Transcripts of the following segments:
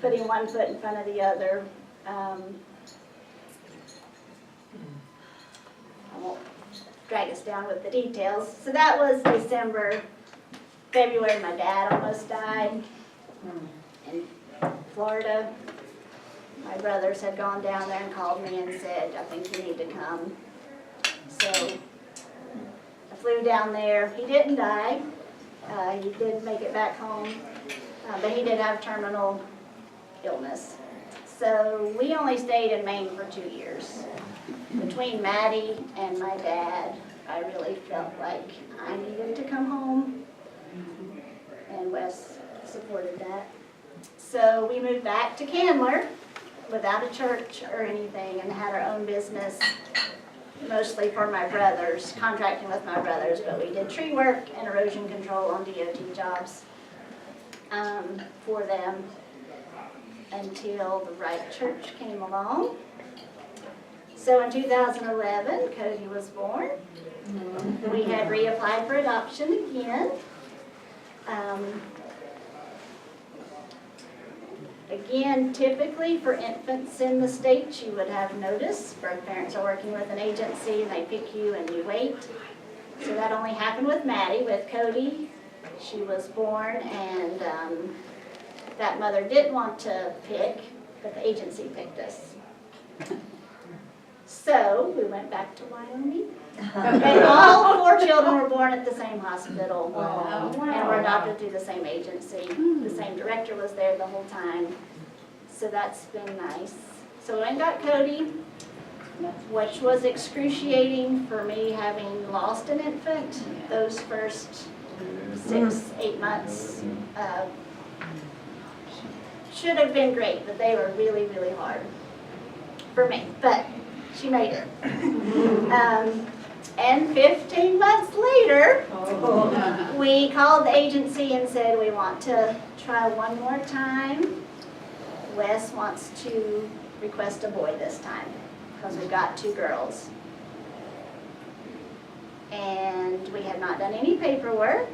putting one foot in front of the other. I won't drag us down with the details. So that was December. February, my dad almost died in Florida. My brothers had gone down there and called me and said, I think you need to come. So I flew down there. He didn't die. He did make it back home, but he did have terminal illness. So we only stayed in Maine for 2 years. Between Maddie and my dad, I really felt like I needed to come home, and Wes supported that. So we moved back to Candler without a church or anything and had our own business, mostly for my brothers, contracting with my brothers, but we did tree work and erosion control on DOT jobs for them until the right church came along. So in 2011, Cody was born. We had reapplied for adoption again. Again, typically for infants in the States, you would have notice. Birth parents are working with an agency and they pick you and you wait. So that only happened with Maddie. With Cody, she was born and that mother didn't want to pick, but the agency picked us. So we went back to Wyoming. And all 4 children were born at the same hospital. Wow. And were adopted through the same agency. The same director was there the whole time. So that's been nice. So we went and got Cody, which was excruciating for me having lost an infant. Those first 6-8 months should have been great, but they were really, really hard for me. But she made it. And 15 months later, we called the agency and said we want to try one more time. Wes wants to request a boy this time because we got 2 girls. And we had not done any paperwork,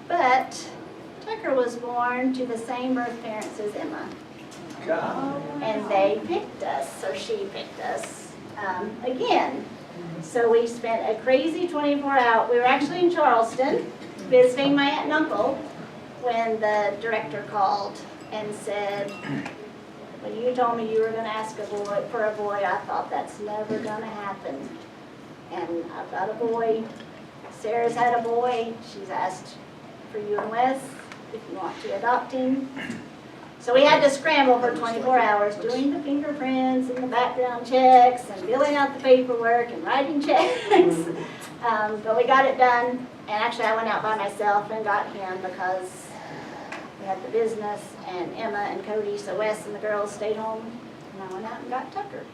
but Tucker was born to the same birth parents as Emma. And they picked us, or she picked us again. So we spent a crazy 24 hours. We were actually in Charleston visiting my aunt and uncle when the director called and said, when you told me you were going to ask for a boy, I thought that's never going to happen. And I've got a boy. Sarah's had a boy. She's asked for you and Wes if you want to adopt him. So we had to scramble for 24 hours doing the fingerprints and the background checks and filling out the paperwork and writing checks. But we got it done. And actually I went out by myself and got him because we had the business and Emma and Cody, so Wes and the girls stayed home. And I went out and got Tucker.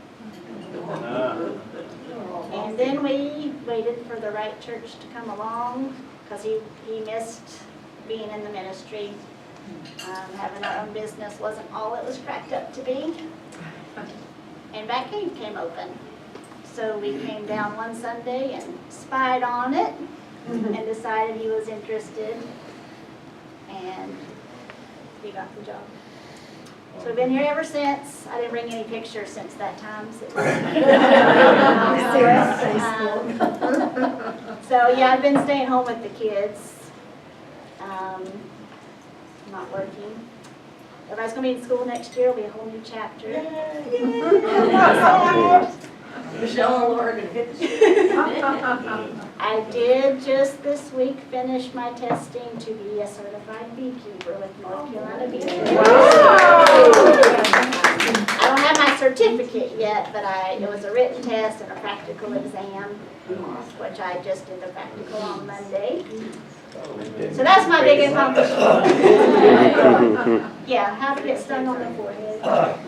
And then we waited for the right church to come along because he missed being in the ministry. Having our own business wasn't all it was cracked up to be. And Back Cave came open. So we came down one Sunday and spied on it and decided he was interested. And he got the job. So we've been here ever since. I didn't bring any pictures since that time. So yeah, I've been staying home with the kids. Not working. Everybody's going to be in school next year. It'll be a whole new chapter. Michelle and Laura are going to hit the street. I did just this week finish my testing to be a certified beekeeper with North Carolina Beekeepers. I don't have my certificate yet, but it was a written test and a practical exam, which I just did the practical on Monday. So that's my big accomplishment. Yeah, how to get stung on the forehead.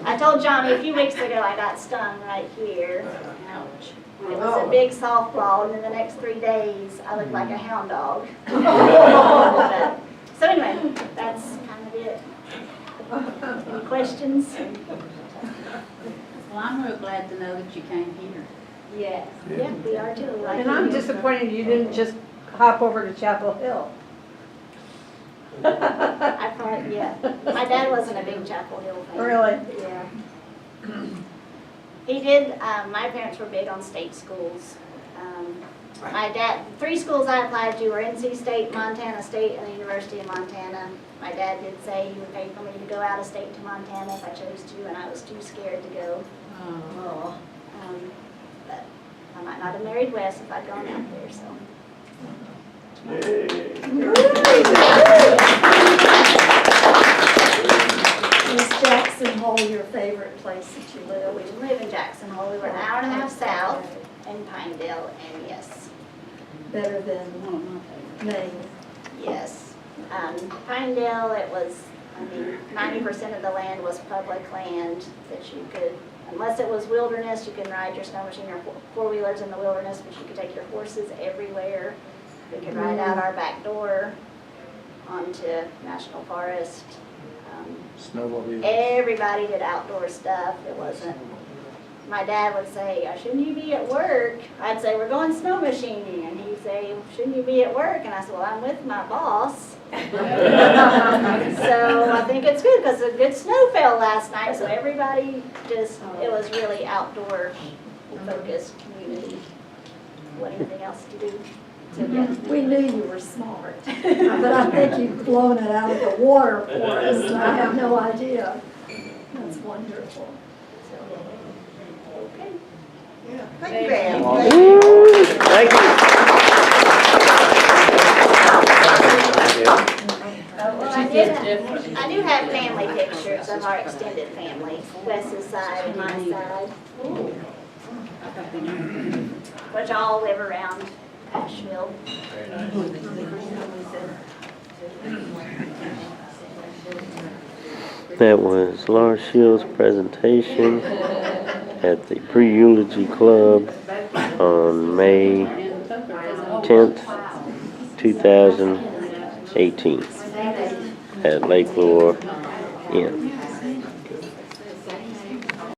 I told Johnny a few weeks ago I got stung right here. Ouch. It was a big softball, and in the next 3 days I looked like a hound dog. So anyway, that's kind of it. Any questions? Well, I'm real glad to know that you came here. Yes. Yeah, we are too. And I'm disappointed you didn't just hop over to Chapel Hill. I probably, yeah. My dad wasn't a big Chapel Hill fan. Really? Yeah. He did, my parents were big on state schools. My dad, 3 schools I applied to were NC State, Montana State, and the University of Montana. My dad did say he would pay for me to go out of state to Montana if I chose to, and I was too scared to go. Oh. But I might not have married Wes if I'd gone out there, so. Is Jackson Hole your favorite place that you live? We live in Jackson Hole. We were an hour and a half south in Pinedale, and yes, Better than One of my favorites. Maine? yes. Pinedale, it was, 90% of the land was public land that you could, unless it was wilderness, you can ride your snow machine or four-wheelers in the wilderness, but you could take your horses everywhere. We could ride out our back door onto National Forest. Snowmobile. Everybody did outdoor stuff. It wasn't, my dad would say, shouldn't you be at work? I'd say, we're going snow machining. And he'd say, shouldn't you be at work? And I said, well, I'm with my boss. So I think it's good because a good snow fell last night. So everybody just, it was really outdoor focused community. What, anything else to do? So, yeah. We knew you were smart, but I think you've blown it out of the water for us, and I have no idea. That's wonderful. Okay. Thank you, ma'am. Thank you. Well, I do have family pictures of our extended family, Wes's side and my side, which all live around Asheville. That was Laura Shields' presentation at the Pre-Eulogy Club on May 10th, 2018 at Lake Lure Inn.